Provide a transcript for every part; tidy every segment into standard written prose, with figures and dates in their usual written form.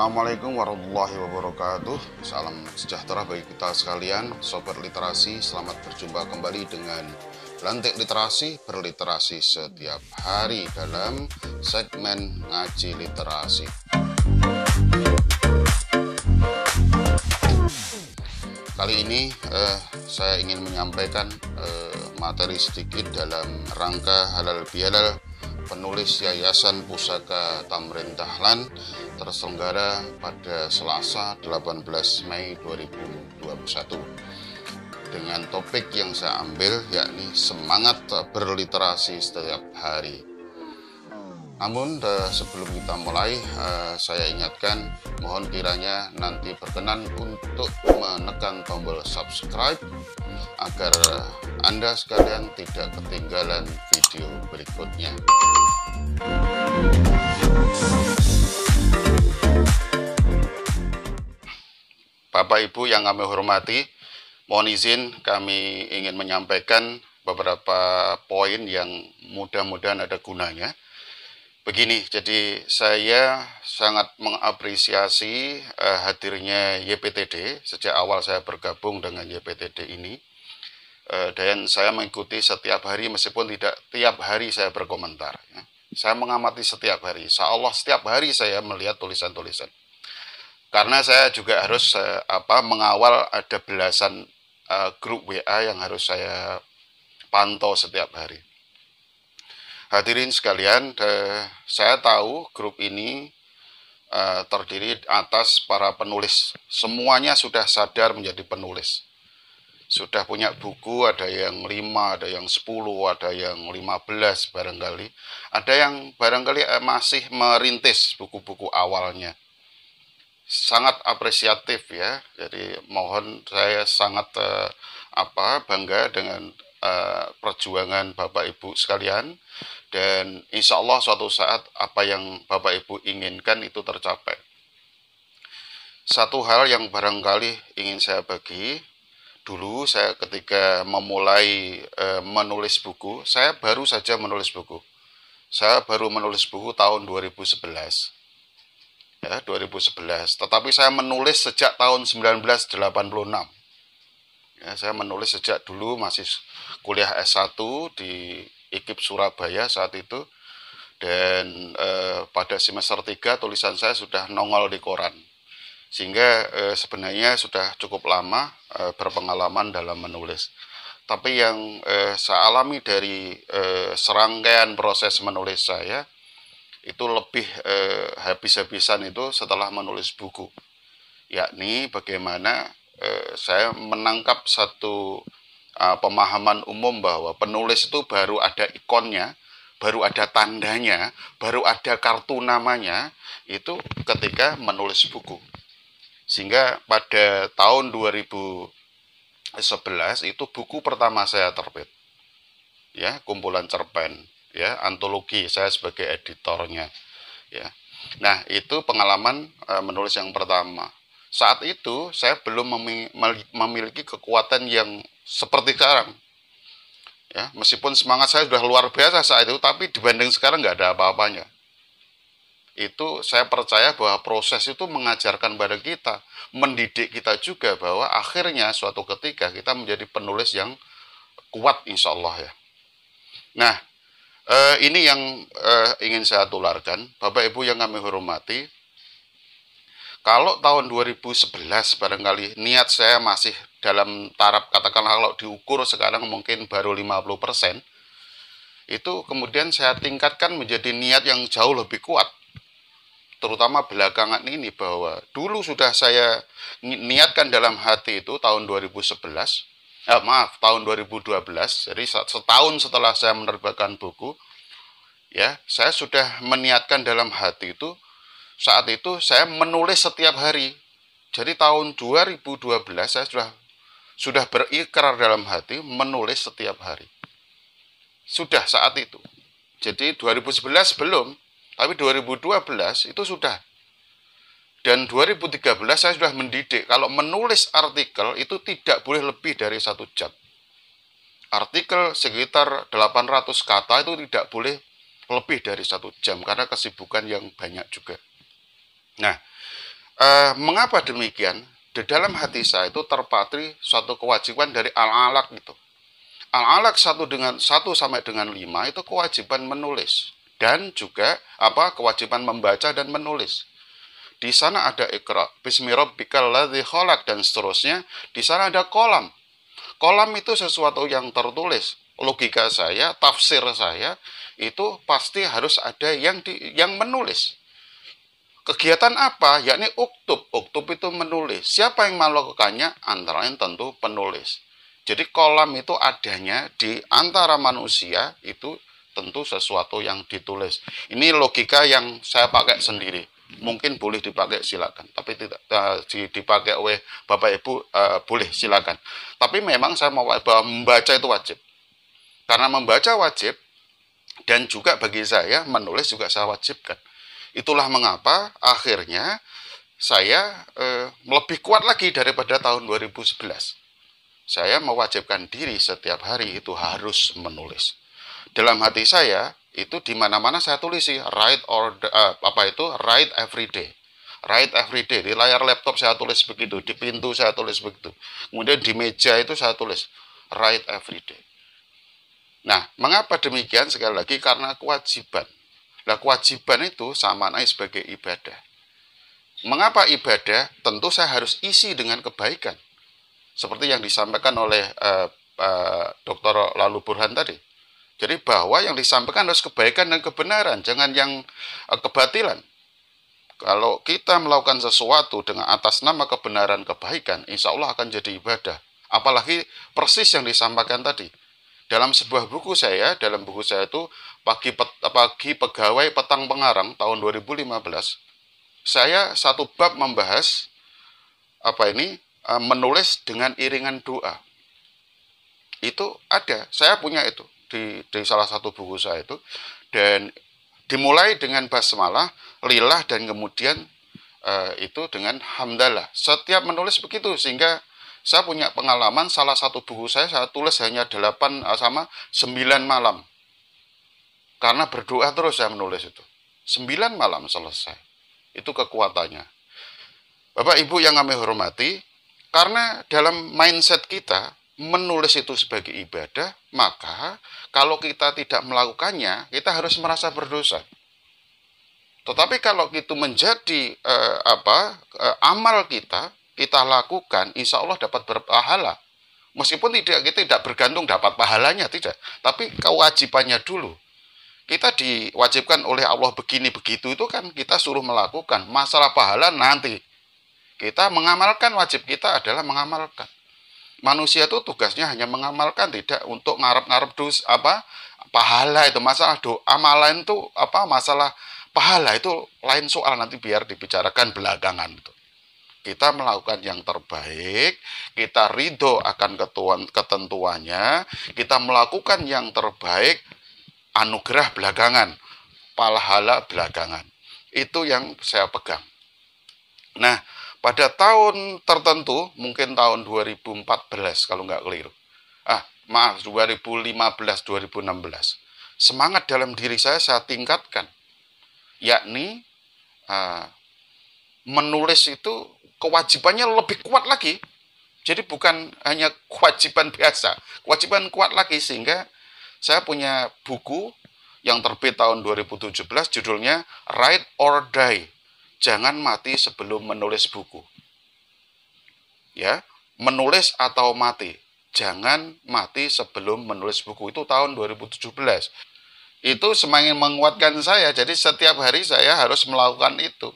Assalamualaikum warahmatullahi wabarakatuh. Salam sejahtera bagi kita sekalian, sobat literasi. Selamat berjumpa kembali dengan Lantik Literasi, berliterasi setiap hari dalam segmen Ngaji Literasi. Kali ini saya ingin menyampaikan materi sedikit dalam rangka halal bihalal penulis Yayasan Pusaka Tamrin Dahlan terselenggara pada Selasa 18 Mei 2021 dengan topik yang saya ambil yakni semangat berliterasi setiap hari. Namun sebelum kita mulai, saya ingatkan mohon kiranya nanti berkenan untuk menekan tombol subscribe agar Anda sekalian tidak ketinggalan video berikutnya. Bapak Ibu yang kami hormati, mohon izin kami ingin menyampaikan beberapa poin yang mudah-mudahan ada gunanya. Begini, jadi saya sangat mengapresiasi hadirnya YPTD sejak awal saya bergabung dengan YPTD ini. Dan saya mengikuti setiap hari meskipun tidak tiap hari saya berkomentar. Saya mengamati setiap hari. Insya Allah setiap hari saya melihat tulisan-tulisan. Karena saya juga harus mengawal ada belasan grup WA yang harus saya pantau setiap hari. Hadirin sekalian, saya tahu grup ini terdiri atas para penulis. Semuanya sudah sadar menjadi penulis. Sudah punya buku, ada yang 5, ada yang 10, ada yang 15 barangkali. Ada yang barangkali masih merintis buku-buku awalnya. Sangat apresiatif ya. Jadi mohon saya sangat bangga dengan perjuangan Bapak Ibu sekalian. Dan insya Allah suatu saat apa yang Bapak Ibu inginkan itu tercapai. Satu hal yang barangkali ingin saya bagi. Dulu saya ketika memulai menulis buku, saya baru saja menulis buku. Saya baru menulis buku tahun 2011. Ya, 2011. Tetapi saya menulis sejak tahun 1986. Ya, saya menulis sejak dulu masih kuliah S1 di IKIP Surabaya saat itu. Dan pada semester 3 tulisan saya sudah nongol di koran. Sehingga sebenarnya sudah cukup lama berpengalaman dalam menulis. Tapi yang saya alami dari serangkaian proses menulis saya, itu lebih habis-habisan itu setelah menulis buku. Yakni bagaimana saya menangkap satu pemahaman umum bahwa penulis itu baru ada ikonnya, baru ada tandanya, baru ada kartu namanya, itu ketika menulis buku. Sehingga pada tahun 2011 itu buku pertama saya terbit. Ya, kumpulan cerpen, ya, antologi, saya sebagai editornya, ya. Nah, itu pengalaman menulis yang pertama. Saat itu saya belum memiliki kekuatan yang seperti sekarang. Ya, meskipun semangat saya sudah luar biasa saat itu, tapi dibanding sekarang nggak ada apa-apanya. Itu saya percaya bahwa proses itu mengajarkan pada kita, mendidik kita juga bahwa akhirnya suatu ketika kita menjadi penulis yang kuat insya Allah ya. Nah, ini yang ingin saya tularkan, Bapak Ibu yang kami hormati. Kalau tahun 2011 barangkali niat saya masih dalam taraf katakanlah kalau diukur sekarang mungkin baru 50%, itu kemudian saya tingkatkan menjadi niat yang jauh lebih kuat. Terutama belakangan ini bahwa dulu sudah saya niatkan dalam hati itu tahun 2011, tahun 2012, jadi setahun setelah saya menerbitkan buku, ya, saya sudah meniatkan dalam hati itu, saat itu saya menulis setiap hari. Jadi tahun 2012 saya sudah berikrar dalam hati menulis setiap hari. Sudah saat itu. Jadi 2011 belum. Tapi 2012 itu sudah. Dan 2013 saya sudah mendidik. Kalau menulis artikel itu tidak boleh lebih dari 1 jam. Artikel sekitar 800 kata itu tidak boleh lebih dari 1 jam. Karena kesibukan yang banyak juga. Nah, Mengapa demikian? Di dalam hati saya itu terpatri suatu kewajiban dari Al-Alaq itu. Al-Alaq 1 sampai dengan 5 itu kewajiban menulis dan juga kewajiban membaca dan menulis. Di sana ada Iqra, Bismi rabbikal ladzi khalaq dan seterusnya. Di sana ada kolam. Kolam itu sesuatu yang tertulis. Logika saya, tafsir saya itu pasti harus ada yang menulis. Kegiatan apa? Yakni uktub. Uktub itu menulis. Siapa yang melakukannya? Antara lain tentu penulis. Jadi kolam itu adanya di antara manusia itu tentu sesuatu yang ditulis. Ini logika yang saya pakai sendiri. Mungkin boleh dipakai silakan, tapi tidak dipakai oleh Bapak Ibu boleh silakan. Tapi memang saya mau membaca itu wajib. Karena membaca wajib dan juga bagi saya menulis juga saya wajibkan. Itulah mengapa akhirnya saya lebih kuat lagi daripada tahun 2011. Saya mewajibkan diri setiap hari itu harus menulis. Dalam hati saya itu di mana-mana saya tulis sih write every day. Write every day. Di layar laptop saya tulis begitu, di pintu saya tulis begitu. Kemudian di meja itu saya tulis write every day. Nah, mengapa demikian? Sekali lagi karena kewajiban. Nah, kewajiban itu sama sebagai ibadah. Mengapa ibadah? Tentu saya harus isi dengan kebaikan. Seperti yang disampaikan oleh Dr. Lalu Burhan tadi. Jadi bahwa yang disampaikan harus kebaikan dan kebenaran, jangan yang kebatilan. Kalau kita melakukan sesuatu dengan atas nama kebenaran kebaikan, insya Allah akan jadi ibadah. Apalagi persis yang disampaikan tadi. Dalam sebuah buku saya, itu pagi pegawai petang pengarang tahun 2015, saya satu bab membahas menulis dengan iringan doa. Itu ada, saya punya itu. Di salah satu buku saya itu, dan dimulai dengan basmalah, lillah, dan kemudian itu dengan hamdalah. Setiap menulis begitu, sehingga saya punya pengalaman salah satu buku saya tulis hanya 9 malam. Karena berdoa terus saya menulis itu. 9 malam selesai. Itu kekuatannya. Bapak Ibu yang kami hormati, karena dalam mindset kita menulis itu sebagai ibadah, maka kalau kita tidak melakukannya, kita harus merasa berdosa. Tetapi kalau itu menjadi amal kita lakukan, insya Allah dapat berpahala. Meskipun kita tidak bergantung dapat pahalanya, tidak. Tapi kewajibannya dulu. Kita diwajibkan oleh Allah begini begitu itu kan kita suruh melakukan. Masalah pahala nanti. Kita mengamalkan, wajib kita adalah mengamalkan. Manusia itu tugasnya hanya mengamalkan, tidak untuk ngarep-ngarep pahala itu. Masalah amalan itu masalah pahala itu lain soal, nanti biar dibicarakan belakangan itu. Kita melakukan yang terbaik, kita ridho akan ketentuannya, kita melakukan yang terbaik, anugerah belakangan, pahala belakangan. Itu yang saya pegang. Nah, pada tahun tertentu, mungkin tahun 2014 kalau nggak keliru. 2015-2016. Semangat dalam diri saya tingkatkan. Yakni menulis itu kewajibannya lebih kuat lagi. Jadi bukan hanya kewajiban biasa. Kewajiban kuat lagi sehingga saya punya buku yang terbit tahun 2017 judulnya Write or Die. Jangan mati sebelum menulis buku. Ya, menulis atau mati. Jangan mati sebelum menulis buku. Itu tahun 2017. Itu semakin menguatkan saya. Jadi setiap hari saya harus melakukan itu.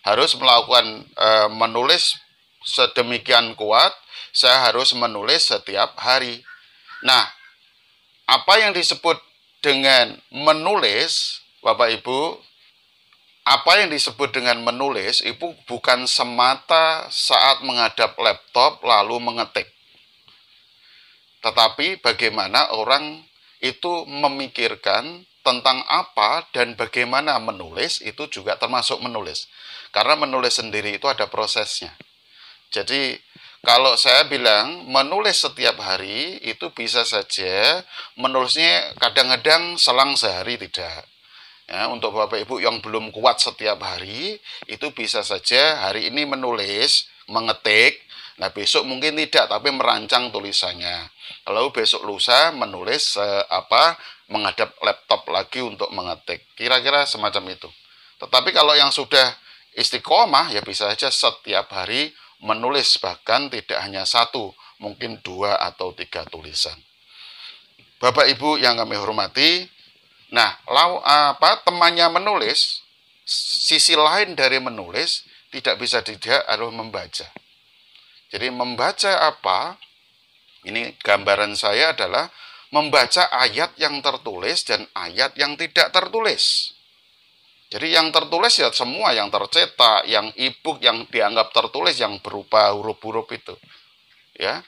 Harus melakukan menulis sedemikian kuat. Saya harus menulis setiap hari. Nah, apa yang disebut dengan menulis, Bapak Ibu, apa yang disebut dengan menulis itu bukan semata saat menghadap laptop lalu mengetik. Tetapi bagaimana orang itu memikirkan tentang apa dan bagaimana menulis itu juga termasuk menulis. Karena menulis sendiri itu ada prosesnya. Jadi kalau saya bilang menulis setiap hari itu bisa saja menulisnya kadang-kadang selang sehari tidak. Ya, untuk Bapak Ibu yang belum kuat setiap hari, itu bisa saja hari ini menulis, mengetik. Nah, besok mungkin tidak, tapi merancang tulisannya. Lalu besok lusa menulis menghadap laptop lagi untuk mengetik. Kira-kira semacam itu. Tetapi kalau yang sudah istiqomah, ya bisa saja setiap hari menulis, bahkan tidak hanya satu, mungkin 2 atau 3 tulisan. Bapak Ibu yang kami hormati, nah, temannya menulis, sisi lain dari menulis tidak bisa tidak adalah membaca. Jadi membaca apa? Ini gambaran saya adalah membaca ayat yang tertulis dan ayat yang tidak tertulis. Jadi yang tertulis ya semua, yang tercetak, yang e-book, yang dianggap tertulis, yang berupa huruf-huruf itu. Ya.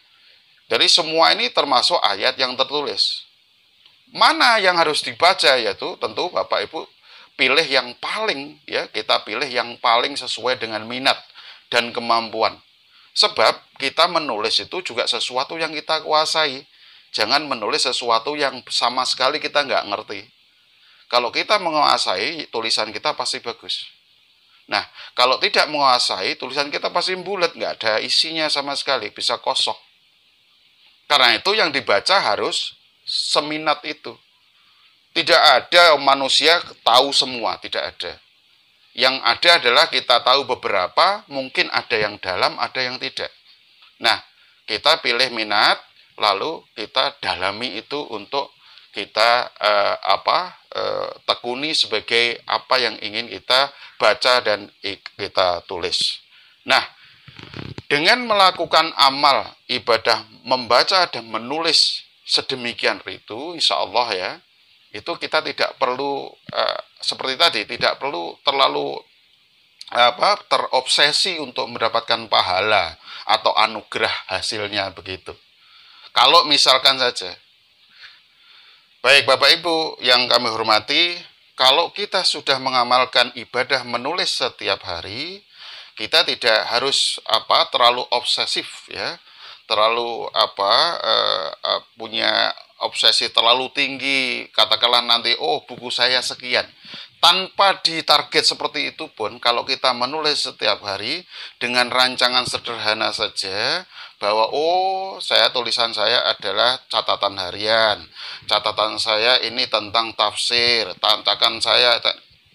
Jadi semua ini termasuk ayat yang tertulis. Mana yang harus dibaca, yaitu tentu Bapak Ibu pilih yang paling, ya, kita pilih yang paling sesuai dengan minat dan kemampuan. Sebab kita menulis itu juga sesuatu yang kita kuasai. Jangan menulis sesuatu yang sama sekali kita nggak ngerti. Kalau kita menguasai, tulisan kita pasti bagus. Nah, kalau tidak menguasai, tulisan kita pasti bulat, nggak ada isinya sama sekali, bisa kosong. Karena itu yang dibaca harus seminat itu. Tidak ada manusia tahu semua, tidak ada. Yang ada adalah kita tahu beberapa, mungkin ada yang dalam, ada yang tidak. Nah, kita pilih minat, lalu kita dalami itu untuk kita tekuni sebagai apa yang ingin kita baca dan kita tulis. Nah, dengan melakukan amal ibadah membaca dan menulis sedemikian itu, insya Allah ya, itu kita tidak perlu seperti tadi, tidak perlu terlalu terobsesi untuk mendapatkan pahala atau anugerah hasilnya begitu. Kalau misalkan saja, baik Bapak Ibu yang kami hormati, kalau kita sudah mengamalkan ibadah menulis setiap hari, kita tidak harus terlalu obsesif ya, terlalu punya obsesi terlalu tinggi, katakanlah nanti buku saya sekian. Tanpa ditarget seperti itu pun, kalau kita menulis setiap hari dengan rancangan sederhana saja, bahwa tulisan saya adalah catatan harian, catatan saya ini tentang tafsir, tantakan saya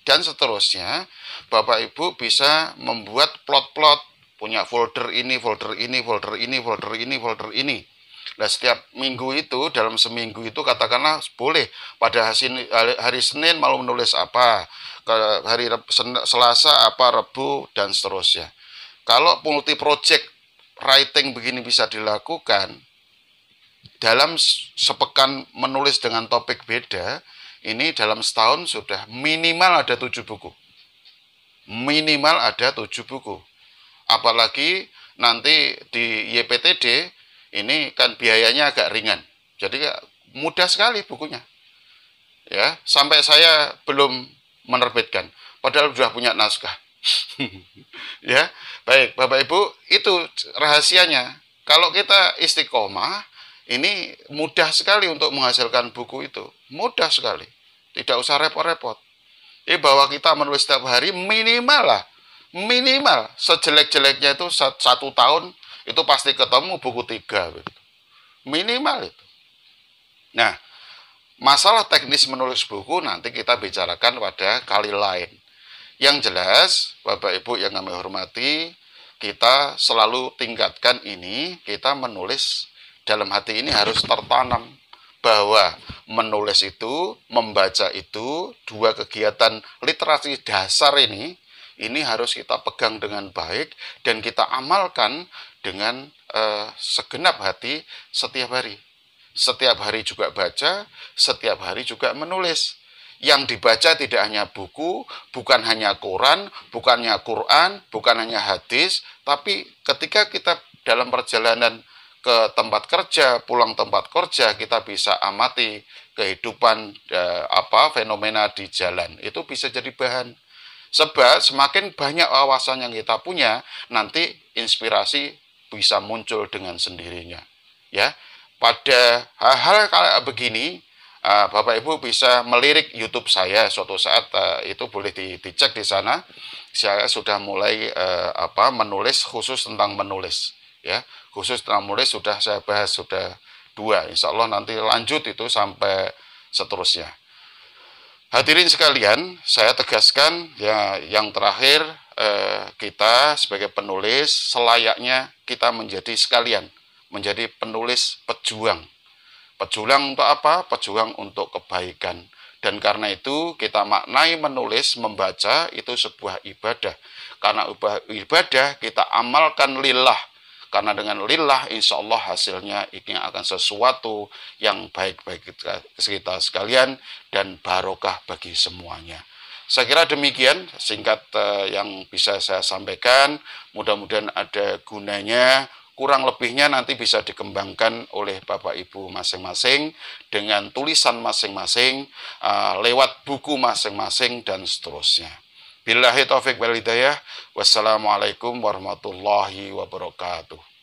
dan seterusnya, Bapak Ibu bisa membuat plot-plot, punya folder ini, folder ini, folder ini, folder ini, folder ini. Nah, setiap minggu itu, dalam seminggu itu katakanlah boleh pada hari Senin mau menulis apa, hari Selasa apa, Rebu, dan seterusnya. Kalau multi project writing begini bisa dilakukan, dalam sepekan menulis dengan topik beda, ini dalam setahun sudah minimal ada 7 buku. Minimal ada 7 buku. Apalagi nanti di YPTD, ini kan biayanya agak ringan. Jadi mudah sekali bukunya. Ya, sampai saya belum menerbitkan, padahal sudah punya naskah. Ya, baik Bapak Ibu, itu rahasianya. Kalau kita istiqomah, ini mudah sekali untuk menghasilkan buku itu. Mudah sekali. Tidak usah repot-repot. Bahwa kita menulis setiap hari minimal sejelek-jeleknya itu 1 tahun itu pasti ketemu buku 3 gitu. Minimal itu. Nah, masalah teknis menulis buku nanti kita bicarakan pada kali lain. Yang jelas, Bapak Ibu yang kami hormati, kita selalu tingkatkan ini, kita menulis dalam hati ini harus tertanam bahwa menulis itu, membaca itu, 2 kegiatan literasi dasar ini harus kita pegang dengan baik dan kita amalkan dengan segenap hati setiap hari. Setiap hari juga baca, setiap hari juga menulis. Yang dibaca tidak hanya buku, bukan hanya Quran, bukannya Quran, bukan hanya hadis, tapi ketika kita dalam perjalanan ke tempat kerja, pulang tempat kerja, kita bisa amati kehidupan fenomena di jalan. Itu bisa jadi bahan. Sebab semakin banyak wawasan yang kita punya, nanti inspirasi bisa muncul dengan sendirinya. Ya, pada hal-hal kayak begini, Bapak Ibu bisa melirik YouTube saya suatu saat, itu boleh dicek di sana. Saya sudah mulai menulis khusus tentang menulis, ya. Khusus tentang menulis sudah saya bahas, sudah 2. Insya Allah nanti lanjut itu sampai seterusnya. Hadirin sekalian, saya tegaskan ya, yang terakhir, kita sebagai penulis selayaknya kita menjadi sekalian, menjadi penulis pejuang. Pejuang untuk apa? Pejuang untuk kebaikan. Dan karena itu kita maknai menulis, membaca itu sebuah ibadah. Karena ibadah kita amalkan lillah. Karena dengan lillah insya Allah hasilnya ini akan sesuatu yang baik bagi kita sekalian dan barokah bagi semuanya. Saya kira demikian singkat yang bisa saya sampaikan. Mudah-mudahan ada gunanya. Kurang lebihnya nanti bisa dikembangkan oleh Bapak Ibu masing-masing dengan tulisan masing-masing, lewat buku masing-masing dan seterusnya. Billahi taufik wal hidayah. Wassalamualaikum warahmatullahi wabarakatuh.